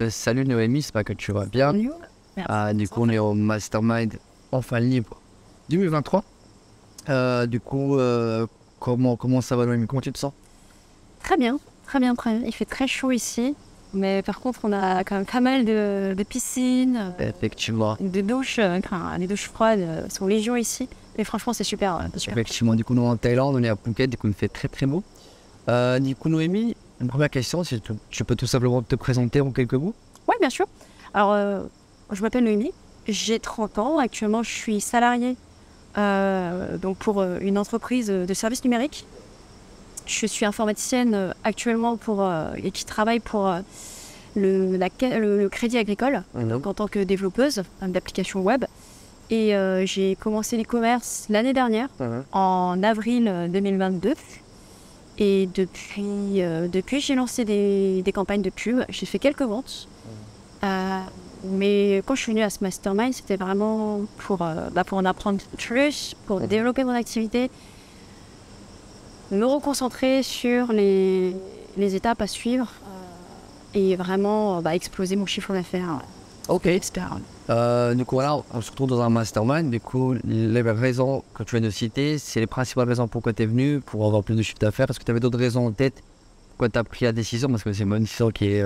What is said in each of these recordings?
Salut Noémie, j'espère que tu vas bien. New. Merci. Du coup, on est au Mastermind Enfin Libre 2023. Comment ça va Noémie? Comment tu te sens? Très bien, très bien, très bien. Il fait très chaud ici, mais par contre, on a quand même pas mal de piscines, Effectivement. de douches, enfin, les douches froides sont légion ici. Mais franchement, c'est super, c'est super. Effectivement, du coup, nous en Thaïlande, on est à Phuket, du coup, il fait très très beau. Du coup, Noémie, une première question, si tu peux tout simplement te présenter en quelques mots? Oui, bien sûr. Alors, je m'appelle Noémie, j'ai 30 ans. Actuellement, je suis salariée donc pour une entreprise de services numériques. Je suis informaticienne actuellement et qui travaille pour le Crédit Agricole donc en tant que développeuse d'applications web. Et j'ai commencé l'e-commerce l'année dernière, en avril 2022. Et depuis j'ai lancé des campagnes de pub. J'ai fait quelques ventes. Mais quand je suis venue à ce mastermind, c'était vraiment pour en apprendre plus, pour développer mon activité, me reconcentrer sur les étapes à suivre et vraiment exploser mon chiffre d'affaires. Ok. J'espère. Du coup, voilà, on se retrouve dans un mastermind. Du coup, les raisons que tu viens de citer, c'est les principales raisons pourquoi tu es venu, pour avoir plus de chiffre d'affaires. Est-ce que tu avais d'autres raisons en tête pourquoi tu as pris la décision? Parce que c'est une décision qui est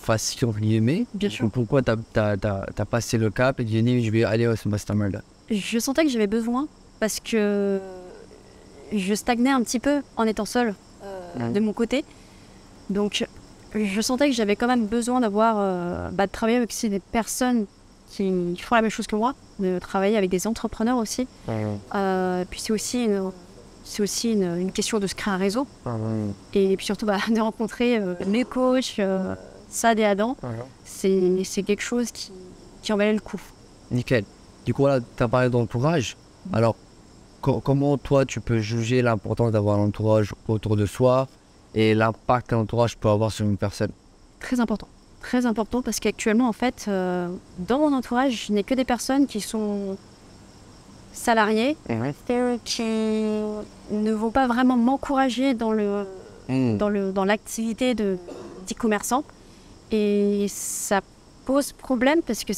facile, entre guillemets. Bien sûr. Pourquoi tu as passé le cap et dit, je vais aller à ce mastermind-là? Je sentais que j'avais besoin parce que je stagnais un petit peu en étant seule de mon côté. Donc, je sentais que j'avais quand même besoin de travailler avec des personnes qui font la même chose que moi, de travailler avec des entrepreneurs aussi. Puis c'est aussi une question de se créer un réseau. Et puis surtout de rencontrer mes coachs, Sad et Adam. C'est quelque chose qui en valait le coup. Nickel. Du coup, voilà, tu as parlé d'entourage. Alors, comment toi, tu peux juger l'importance d'avoir un entourage autour de soi et l'impact qu'un entourage peut avoir sur une personne? Très important. Très important parce qu'actuellement, en fait, dans mon entourage, je n'ai que des personnes qui sont salariées, qui ne vont pas vraiment m'encourager dans l'activité d'e-commerçant. Et ça pose problème parce que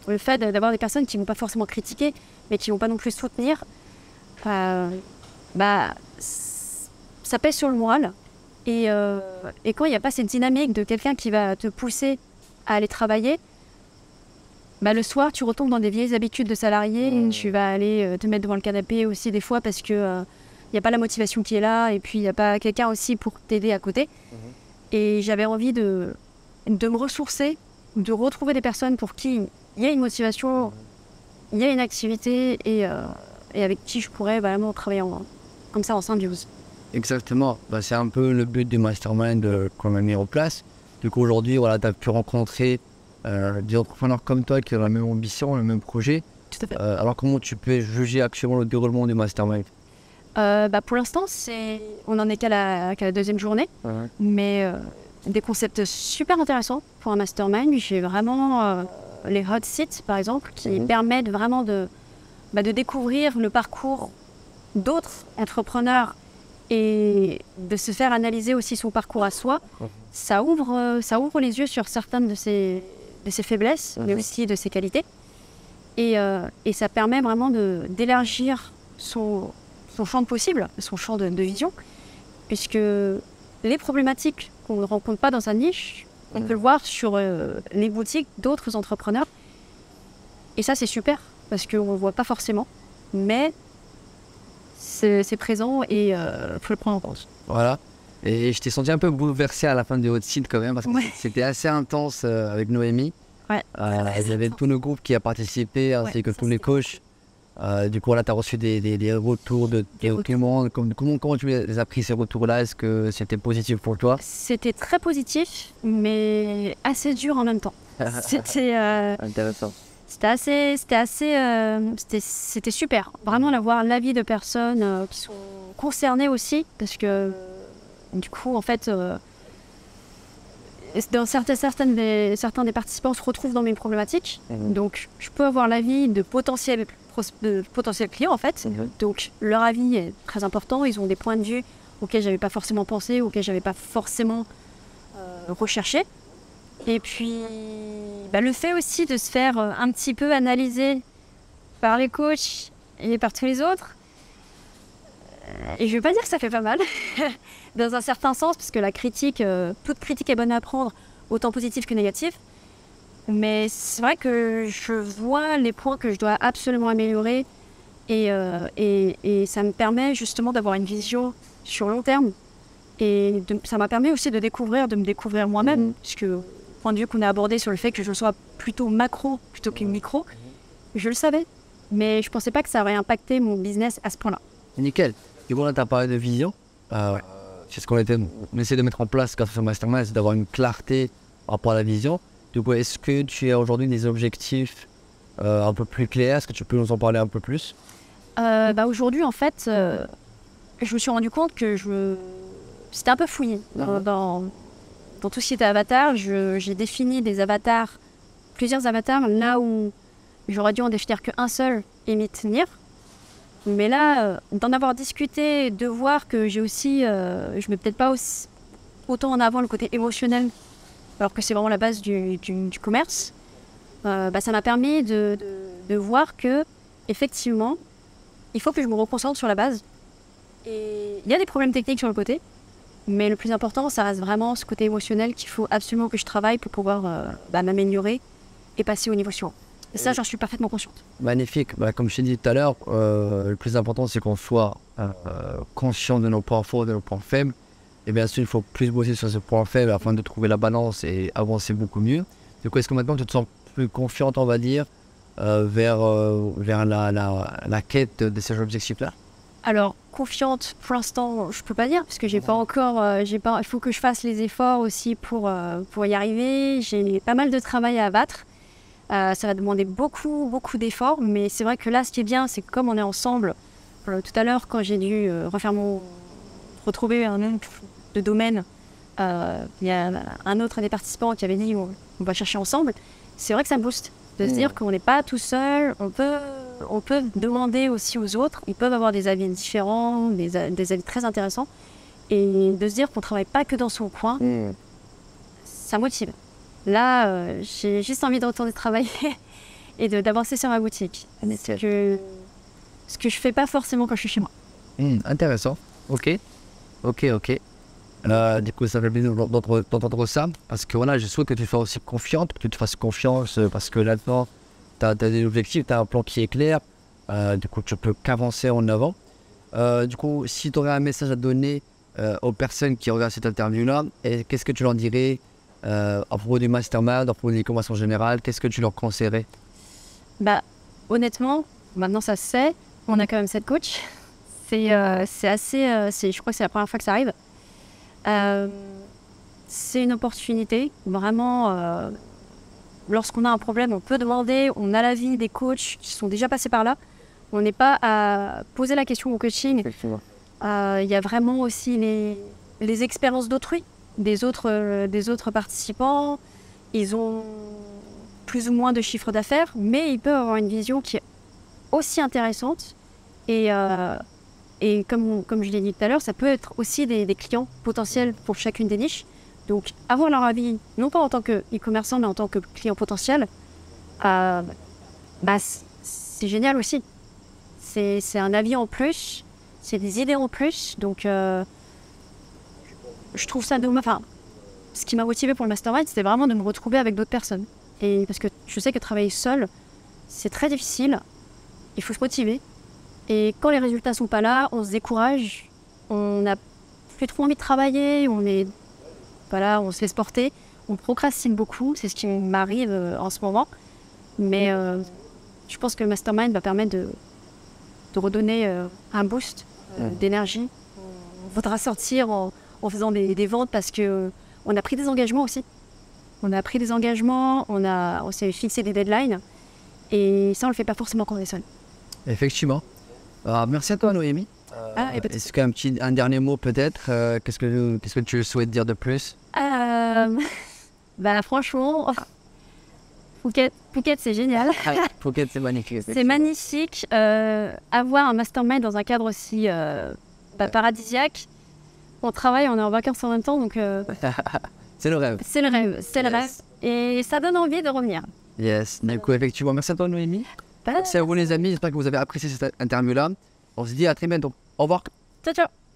le fait d'avoir des personnes qui ne vont pas forcément critiquer, mais qui ne vont pas non plus soutenir, ça pèse sur le moral. Et quand il n'y a pas cette dynamique de quelqu'un qui va te pousser à aller travailler, le soir, tu retombes dans des vieilles habitudes de salarié. Tu vas aller te mettre devant le canapé aussi des fois parce que il n'y a pas la motivation qui est là et puis il n'y a pas quelqu'un aussi pour t'aider à côté. Et j'avais envie de me ressourcer, de retrouver des personnes pour qui il y a une motivation, il y a une activité et avec qui je pourrais vraiment travailler comme ça en symbiose. Exactement. C'est un peu le but du mastermind qu'on a mis en place. Du coup, aujourd'hui, voilà, tu as pu rencontrer des entrepreneurs comme toi qui ont la même ambition, le même projet. Tout à fait. Alors, comment tu peux juger actuellement le déroulement du mastermind? Pour l'instant, on n'en est qu'à la deuxième journée, mais des concepts super intéressants pour un mastermind. J'ai vraiment les hot seats, par exemple, qui permettent vraiment de découvrir le parcours d'autres entrepreneurs et de se faire analyser aussi son parcours à soi. Ça ouvre les yeux sur certaines de ses faiblesses, mais aussi de ses qualités. Et ça permet vraiment d'élargir son champ de possible, son champ de vision, puisque les problématiques qu'on ne rencontre pas dans sa niche, on peut le voir sur les boutiques d'autres entrepreneurs. Et ça, c'est super, parce qu'on ne le voit pas forcément, mais c'est présent et il faut le prendre en compte. Voilà. Et je t'ai senti un peu bouleversé à la fin du hot site quand même, parce que c'était assez intense avec Noémie. Ouais. Il y avait tout le groupe qui a participé, ainsi que tous les coachs. Du coup, là, tu as reçu des retours de tout le monde. Comment tu les as pris, ces retours-là? Est-ce que c'était positif pour toi? C'était très positif, mais assez dur en même temps. C'était intéressant. C'était super. Vraiment d'avoir l'avis de personnes qui sont concernées aussi, parce que du coup, en fait, certains des participants se retrouvent dans mes problématiques. Donc, je peux avoir l'avis de potentiels clients, en fait. Donc, leur avis est très important. Ils ont des points de vue auxquels je n'avais pas forcément pensé, auxquels je n'avais pas forcément recherché. Et puis, le fait aussi de se faire un petit peu analyser par les coachs et par tous les autres. Et je ne vais pas dire que ça fait pas mal, dans un certain sens, parce que la critique, toute critique est bonne à prendre, autant positive que négative. Mais c'est vrai que je vois les points que je dois absolument améliorer et ça me permet justement d'avoir une vision sur long terme. Et ça m'a permis aussi de me découvrir moi-même, puisque point de vue qu'on a abordé sur le fait que je sois plutôt macro plutôt que micro, je le savais. Mais je ne pensais pas que ça aurait impacté mon business à ce point-là. Nickel. Et bon, là, tu as parlé de vision. C'est ce qu'on essaie de mettre en place grâce à ce mastermind, c'est d'avoir une clarté par rapport à la vision. Du coup, est-ce que tu as aujourd'hui des objectifs un peu plus clairs? Est-ce que tu peux nous en parler un peu plus? Aujourd'hui, en fait, je me suis rendu compte que c'était un peu fouillé. Dans tout ce qui était avatar, j'ai défini plusieurs avatars, là où j'aurais dû en définir qu'un seul et m'y tenir. Mais là, d'en avoir discuté, de voir que j'ai aussi, je mets peut-être pas autant en avant le côté émotionnel, alors que c'est vraiment la base du commerce, ça m'a permis de voir que, effectivement, il faut que je me reconcentre sur la base. Et il y a des problèmes techniques sur le côté, mais le plus important, ça reste vraiment ce côté émotionnel qu'il faut absolument que je travaille pour pouvoir m'améliorer et passer au niveau suivant. Et ça, j'en suis parfaitement consciente. Magnifique. Comme je t'ai dit tout à l'heure, le plus important, c'est qu'on soit conscient de nos points forts, de nos points faibles. Et bien sûr, il faut plus bosser sur ces points faibles afin de trouver la balance et avancer beaucoup mieux. Du coup, est-ce que maintenant tu te sens plus confiante, on va dire, vers la quête de ces objectifs-là? Alors, confiante, pour l'instant, je peux pas dire, parce que j'ai pas encore... il faut que je fasse les efforts aussi pour y arriver. J'ai pas mal de travail à abattre. Ça va demander beaucoup d'efforts, mais c'est vrai que là, ce qui est bien, c'est que comme on est ensemble, tout à l'heure, quand j'ai dû retrouver un nom de domaine, il y a un autre des participants qui avait dit on va chercher ensemble. C'est vrai que ça me booste de se dire qu'on n'est pas tout seul, on peut demander aussi aux autres, ils peuvent avoir des avis différents, des avis très intéressants, et de se dire qu'on ne travaille pas que dans son coin, ça motive. Là, j'ai juste envie de retourner travailler et d'avancer sur ma boutique. Ce que je fais pas forcément quand je suis chez moi. Intéressant. Ok. Du coup, ça fait plaisir d'entendre ça. Parce que voilà, je souhaite que tu sois aussi confiante, que tu te fasses confiance. Parce que là-dedans, tu as des objectifs, tu as un plan qui est clair. Du coup, tu peux qu'avancer en avant. Du coup, si tu aurais un message à donner aux personnes qui regardent cette interview-là, qu'est-ce que tu leur dirais à propos du mastermind, à propos des commerces en général? Qu'est-ce que tu leur conseillerais? Honnêtement, maintenant ça se sait, on a quand même 7 coachs. C'est assez... je crois que c'est la première fois que ça arrive. C'est une opportunité. Vraiment, lorsqu'on a un problème, on peut demander, on a l'avis des coachs qui sont déjà passés par là. On n'est pas à poser la question au coaching. Il y a vraiment aussi les expériences d'autrui, des autres participants. Ils ont plus ou moins de chiffre d'affaires, mais ils peuvent avoir une vision qui est aussi intéressante. Et comme je l'ai dit tout à l'heure, ça peut être aussi des clients potentiels pour chacune des niches. Donc avoir leur avis, non pas en tant que e-commerçant, mais en tant que client potentiel, c'est génial aussi. C'est un avis en plus, c'est des idées en plus. Donc je trouve ça dommage. Enfin, ce qui m'a motivé pour le mastermind, c'était vraiment de me retrouver avec d'autres personnes. Et parce que je sais que travailler seul, c'est très difficile. Il faut se motiver. Et quand les résultats sont pas là, on se décourage. On n'a plus trop envie de travailler. On se laisse porter. On procrastine beaucoup. C'est ce qui m'arrive en ce moment. Mais je pense que le mastermind va permettre de redonner un boost d'énergie. On voudra sortir en faisant des ventes parce que on a pris des engagements aussi. On s'est fixé des deadlines. Et ça, on le fait pas forcément quand on est seul. Effectivement. Merci à toi, Noémie. Est-ce qu'un dernier mot peut-être qu'est-ce que tu souhaites dire de plus? Franchement, Phuket, c'est génial. Phuket, c'est magnifique. C'est magnifique. Avoir un mastermind dans un cadre aussi paradisiaque. On travaille, on est en vacances en même temps, donc C'est le rêve. C'est le rêve, c'est le rêve. Et ça donne envie de revenir. Yes, du coup, effectivement, merci à toi, Noémie. Merci à vous, les amis. J'espère que vous avez apprécié cette interview-là. On se dit à très bientôt. Au revoir. Ciao, ciao.